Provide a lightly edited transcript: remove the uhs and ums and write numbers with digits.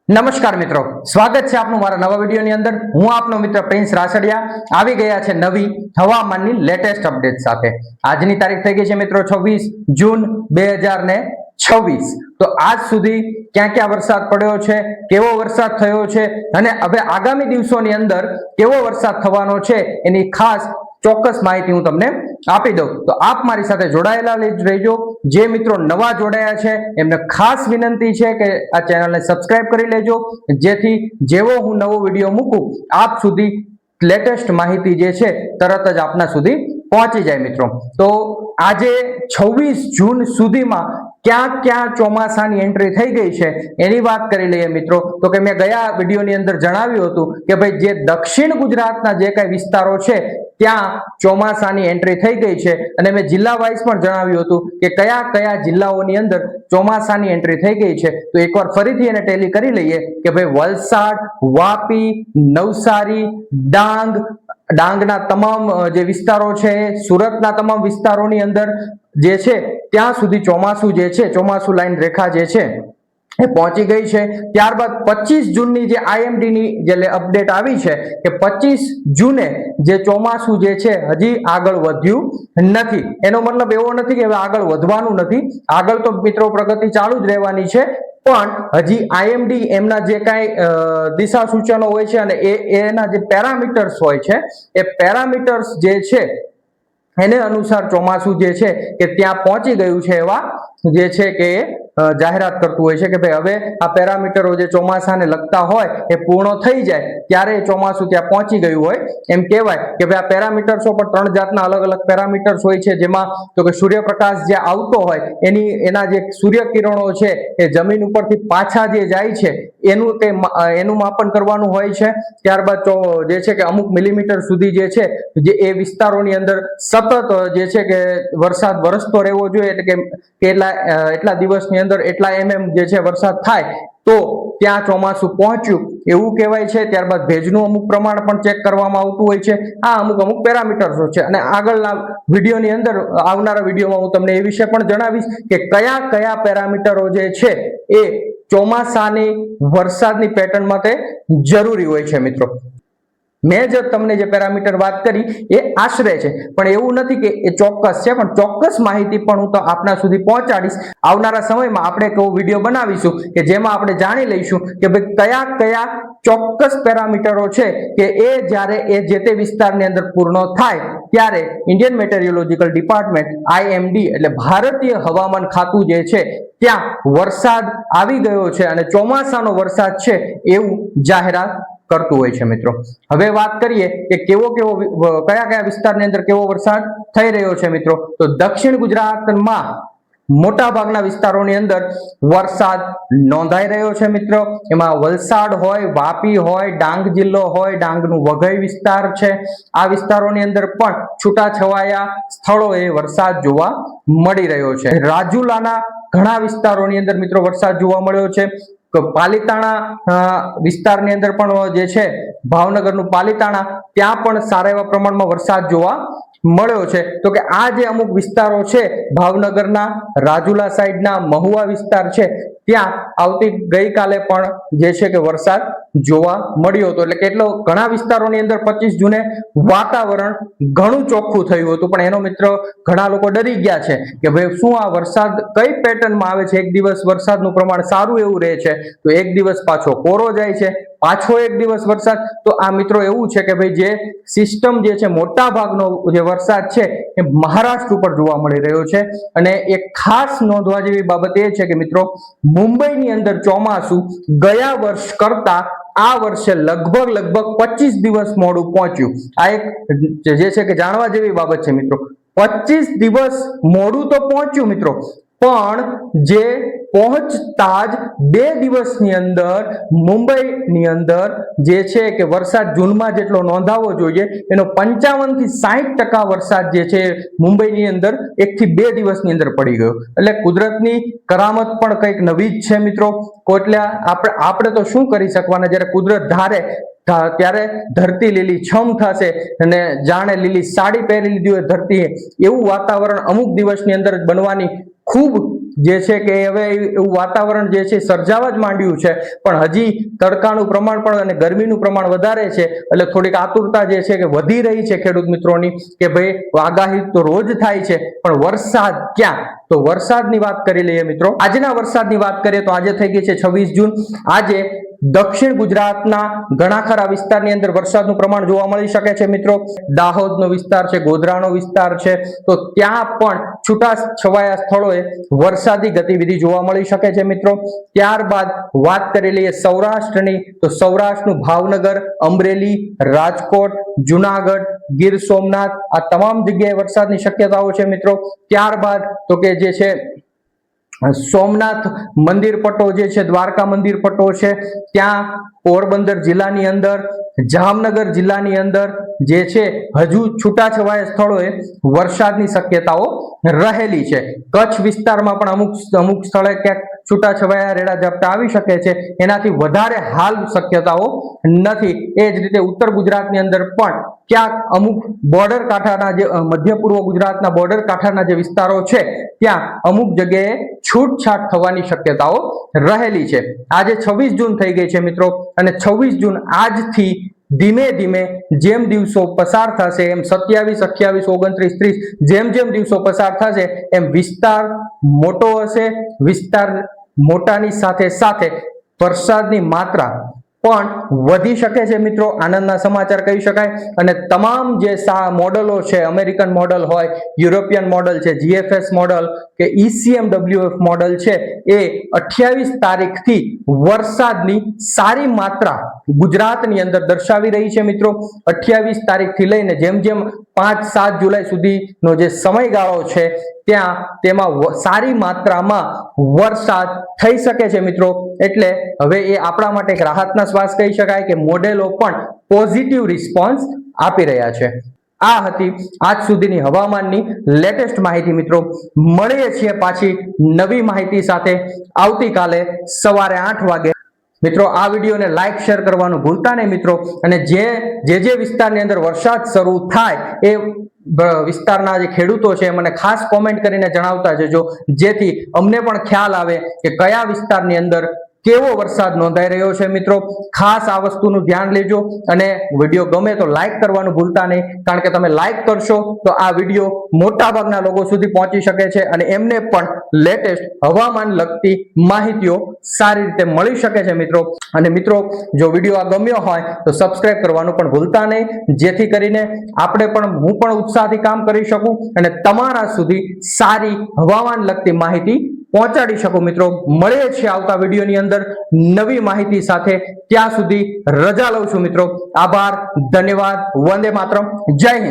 નમસ્કાર મિત્રો, સ્વાગત છે આપનું મારા નવા વિડીયોની અંદર। હું આપનો મિત્ર પ્રિન્સ રાસડિયા આવી ગયા છે નવી હવામાનની લેટેસ્ટ અપડેટ સાથે। આજની તારીખ થઈ ગઈ છે મિત્રો 26 જૂન 2026। તો આજ સુધી ક્યાં ક્યાં વરસાદ પડ્યો છે, કેવો વરસાદ થયો છે અને હવે આગામી દિવસોની અંદર કેવો વરસાદ થવાનો છે એની ખાસ ચોક્કસ માહિતી હું તમને આપી દઉં। તો આપ મારી સાથે જોડાયેલા રહેજો। જે મિત્રો નવા જોડાયા છે એમને ખાસ વિનંતી છે કે આ ચેનલને સબસ્ક્રાઇબ કરી લેજો, જેથી જેવો હું નવો વિડીયો મૂકું આપ સુધી લેટેસ્ટ માહિતી જે છે તરત જ આપના સુધી પહોંચી જાય મિત્રો। તો આજે 26 જૂન સુધીમાં ક્યાં ક્યાં ચોમાસાની એન્ટ્રી થઈ ગઈ છે એની વાત કરી લઈએ મિત્રો। તો કે મેં ગયા વિડીયોની અંદર જણાવ્યું હતું કે ભાઈ જે દક્ષિણ ગુજરાતના જે કઈ વિસ્તારો છે ત્યાં ચોમાસાની એન્ટ્રી થઈ ગઈ છે અને મેં જિલ્લા વાઇઝ પણ જણાવ્યું હતું કે કયા કયા જિલ્લાઓની અંદર ચોમાસાની એન્ટ્રી થઈ ગઈ છે। તો એકવાર ફરીથી એને ટેલી કરી લઈએ કે ભાઈ વલસાડ, વાપી, નવસારી, ડાંગના તમામ જે વિસ્તારો છે, સુરતના તમામ વિસ્તારોની અંદર જે છે ત્યાં સુધી ચોમાસું જે છે, ચોમાસું લાઈન રેખા જે છે એ પહોંચી ગઈ છે। ત્યારબાદ 25 જૂનની જે IMD ની જે અપડેટ આવી છે કે 25 જૂને જે ચોમાસું જે છે હજી આગળ વધ્યું નથી। એનો મતલબ એવો નથી કે હવે આગળ વધવાનું નથી, આગળ તો મિત્રો પ્રગતિ ચાલુ જ રહેવાની છે, પણ હજી IMD એમના જે કાંઈ દિશા સૂચનો હોય છે અને એના જે પેરામીટર્સ હોય છે એ પેરામીટર્સ જે છે એને અનુસાર ચોમાસું જે છે કે ત્યાં પહોંચી ગયું છે એવા જે છે કે જાહેરાત કરતું હોય છે કે ભાઈ હવે આ પેરામીટરો જે ચોમાસાને લગતા હોય એ પૂર્ણ થઈ જાય ત્યારે ચોમાસું ત્યાં પહોંચી ગયું હોય એમ કહેવાય। કે ભાઈ આ પેરામીટર્સો પણ 3 જાતના અલગ અલગ પેરામીટર્સ હોય છે, જેમાં તો કે સૂર્યપ્રકાશ જે આવતો હોય એના જે સૂર્ય કિરણો છે એ જમીન ઉપરથી પાછા જે જાય છે એનું માપન કરવાનું હોય છે। ત્યારબાદ જે છે કે અમુક મિલીમીટર સુધી જે છે જે એ વિસ્તારોની અંદર સતત જે છે કે વરસાદ વરસતો રહેવો જોઈએ, એટલે કે એટલા દિવસની અંદર એટલા જે છે વરસાદ થાય તો ત્યાં ચોમાસું પહોંચ્યું એવું કહેવાય છે। ત્યારબાદ ભેજનું અમુક પ્રમાણ પણ ચેક કરવામાં આવતું હોય છે। આ અમુક પેરામીટર્સ છે અને આગળના વિડીયોની અંદર આવનારા વિડીયોમાં હું તમને એ વિશે પણ જણાવીશ કે કયા કયા પેરામીટરો જે છે એ ચોમાસાની વરસાદની પેટર્ન માટે જરૂરી હોય છે મિત્રો। મેં જે તમને જે પેરામીટર વાત કરી એ આશરે છે, પણ એવું નથી કે એ ચોક્કસ છે, પણ ચોક્કસ માહિતી પણ હું તો આપના સુધી પહોંચાડીશ। આવનારા સમયમાં આપણે એક વિડીયો બનાવીશું કે જેમાં આપણે જાણી લઈશું કે ભાઈ કયા કયા ચોક્કસ પેરામીટરો છે કે એ જ્યારે એ જે તે વિસ્તારની અંદર પૂર્ણ થાય ત્યારે ઇન્ડિયન મેટેરિયોલોજીકલ ડિપાર્ટમેન્ટ IMD એટલે ભારતીય હવામાન ખાતું જે છે ત્યાં વરસાદ આવી ગયો છે અને ચોમાસાનો વરસાદ છે એવું જાહેરાત કરતું હોય છે મિત્રો। હવે વાત કરીએ કે કયા કયા વિસ્તારની અંદર કેવો વરસાદ થઈ રહ્યો છે મિત્રો। તો દક્ષિણ ગુજરાતમાં મોટા ભાગના વિસ્તારોની અંદર વરસાદ નોંધાઈ રહ્યો છે મિત્રો। એમાં વલસાડ હોય, વાપી હોય, ડાંગ જિલ્લો હોય, ડાંગનું વઘઈ વિસ્તાર છે, આ વિસ્તારોની અંદર પણ છૂટાછવાયા સ્થળોએ વરસાદ જોવા મળી રહ્યો છે। રાજુલાના ઘણા વિસ્તારોની અંદર મિત્રો વરસાદ જોવા મળ્યો છે। પાલીતાણા વિસ્તારની અંદર પણ જે છે ભાવનગરનું પાલીતાણા ત્યાં પણ સારા એવા પ્રમાણમાં વરસાદ જોવા મળ્યો છે। તો કે આ જે અમુક વિસ્તારો છે ભાવનગરના રાજુલા સાઈડના મહુવા વિસ્તાર છે ત્યાં ગઈકાલે પણ જે છે કે વરસાદ જોવા મળ્યો હતો, એટલે કેટલો ઘણા વિસ્તારોની અંદર 25 જૂને વાતાવરણ ઘણું ચોખ્ખું થયું હતું, પણ એનો મિત્રો ઘણા લોકો ડરી ગયા છે કે ભાઈ શું આ વરસાદ કઈ પેટર્નમાં આવે છે। એક દિવસ વરસાદનું પ્રમાણ સારું એવું રહે છે તો એક દિવસ પાછો કોરો જાય છે, પાછો એક દિવસ વરસાદ। તો આ મિત્રો એવું છે કે ભાઈ જે સિસ્ટમ જે છે મોટા ભાગનો જે વરસાદ છે એ મહારાષ્ટ્ર ઉપર જોવા મળી રહ્યો છે। અને એક ખાસ નોંધવા જેવી બાબત એ છે કે મિત્રો મુંબઈની અંદર ચોમાસું ગયા વર્ષ કરતા આ વર્ષે લગભગ 25 દિવસ મોડું પહોંચ્યું। આ એક જે છે કે જાણવા જેવી બાબત છે મિત્રો। 25 દિવસ મોડું તો પહોંચ્યું મિત્રો, પણ જે પહોંચતા જ 2 દિવસની અંદર મુંબઈની અંદર જે છે કે વરસાદ જૂનમાં જેટલો નોંધાવો જોઈએ એનો 55 થી 60% વરસાદ જે છે મુંબઈની અંદર 1 થી 2 દિવસની અંદર પડી ગયો। એટલે કુદરતની કરામત પણ કંઈક નવી જ છે મિત્રો। આપણે તો શું કરી શકવાના, જ્યારે કુદરત ધારે ત્યારે ધરતી લીલી છમ થશે અને જાણે લીલી સાડી પહેરી લીધી હોય ધરતી એવું વાતાવરણ અમુક દિવસની અંદર બનવાની ખૂબ જે છે કે હવે એવું વાતાવરણ જે છે સર્જાવા જ માંડ્યું છે, પણ હજી તડકાનું પ્રમાણ પણ અને ગરમીનું પ્રમાણ વધારે છે, એટલે થોડીક આતુરતા જે છે કે વધી રહી છે ખેડૂત મિત્રોની કે ભાઈ આગાહી તો રોજ થાય છે, પણ વરસાદ ક્યાં? તો વરસાદની વાત કરી લઈએ મિત્રો. આજના વરસાદની વાત કરીએ તો આજે થઈ ગઈ છે 26 જૂન. આજે દક્ષિણ ગુજરાતના ઘણા ખરા વિસ્તારની અંદર વરસાદનું પ્રમાણ જોવા મળી શકે છે મિત્રો. દાહોદનો વિસ્તાર છે, ગોધરાનો વિસ્તાર છે, તો ત્યાં પણ છૂટા છવાયા સ્થળોએ વરસાદી ગતિવિધિ જોવા મળી શકે છે મિત્રો. ત્યારબાદ વાત કરી લઈએ સૌરાષ્ટ્રની, તો સૌરાષ્ટ્રનું ભાવનગર, અમરેલી, રાજકોટ, જુનાગઢ, ગીર સોમનાથ આ તમામ જગ્યાએ વરસાદની શક્યતાઓ છે મિત્રો. ત્યારબાદ તો કે જે છે સોમનાથ મંદિર પટ્ટો જે છે, દ્વારકા મંદિર પટ્ટો છે, ત્યાં પોરબંદર જિલ્લાની અંદર, જામનગર જિલ્લાની અંદર જે છે હજુ છૂટાછવાયા સ્થળોએ વરસાદની શક્યતાઓ રહેલી છે. કચ્છ વિસ્તારમાં પણ અમુક સ્થળે ક્યાંક છૂટાછવાયા રેડા ઝાપટા આવી શકે છે, એનાથી વધારે હાલ શક્યતાઓ નથી. એ જ રીતે ઉત્તર ગુજરાતની અંદર પણ ક્યાંક અમુક બોર્ડર કાંઠાના જે મધ્ય પૂર્વ ગુજરાતના બોર્ડર કાંઠાના જે વિસ્તારો છે ત્યાં અમુક જગ્યાએ છૂટછાટ થવાની શક્યતાઓ રહેલી છે. આજે 26 જૂન થઈ ગઈ છે મિત્રો, અને 26 જૂન આજથી ધીમે ધીમે જેમ દિવસો પસાર થશે એમ 27, 28, 29, 30 જેમ જેમ દિવસો પસાર થશે એમ વિસ્તાર મોટો હશે. વિસ્તાર મોટાની સાથે સાથે વરસાદની માત્રા પણ વધી શકે છે મિત્રો. આનંદના સમાચાર કહી શકાય. અને તમામ જે મોડલો છે, અમેરિકન મોડલ હોય, યુરોપિયન મોડલ છે, GFS મોડલ કે ECMWF મોડલ છે, એ 28 તારીખથી વરસાદની સારી માત્રા ગુજરાતની અંદર દર્શાવી રહી છે મિત્રો. 28 તારીખથી લઈને જેમ જેમ 5-7 જુલાઈ સુધીનો જે સમયગાળો છે ત્યાં તેમાં સારી માત્રામાં વરસાદ થઈ શકે છે મિત્રો. એટલે હવે એ આપણા માટે એક રાહતના શ્વાસ કહી શકાય કે મોડેલો પણ પોઝિટિવ રિસ્પોન્સ આપી રહ્યા છે. આ હતી આજ સુધીની હવામાનની લેટેસ્ટ માહિતી મિત્રો. મળીએ છીએ પાછી નવી માહિતી સાથે આવતીકાલે સવારે 8 વાગે. મિત્રો આ વિડીયોને લાઈક શેર કરવાનું ભૂલતા નહીં મિત્રો. અને જે વિસ્તારની અંદર વરસાદ શરૂ થાય એ વિસ્તારના જે ખેડૂતો છે મને ખાસ કોમેન્ટ કરીને જણાવતા જજો, જેથી અમને પણ ખ્યાલ આવે કે કયા વિસ્તારની અંદર કેવો વરસાદ નોંધાઈ રહ્યો છે મિત્રો. ખાસ આ વસ્તુનું ધ્યાન લેજો. અને વિડીયો ગમે તો લાઈક કરવાનું ભૂલતા નહીં, કારણ કે તમે લાઈક કરશો તો આ વિડીયો મોટા ભાગના લોકો સુધી પહોંચી શકે છે અને એમને પણ લેટેસ્ટ હવામાન લગતી માહિતીઓ સારી રીતે મળી શકે છે મિત્રો. અને મિત્રો જો વિડીયો આ ગમ્યો હોય તો સબસ્ક્રાઇબ કરવાનું પણ ભૂલતા નહીં, જેથી કરીને હું પણ ઉત્સાહથી કામ કરી શકું અને તમારા સુધી સારી હવામાન લગતી માહિતી પહોંચાડી શકું મિત્રો. મળીએ છીએ આવતા વિડીયોની અંદર નવી માહિતી સાથે. ત્યાં સુધી રજા લઉં છું મિત્રો. આભાર, ધન્યવાદ, વંદે માતરમ, જય હિન્દ.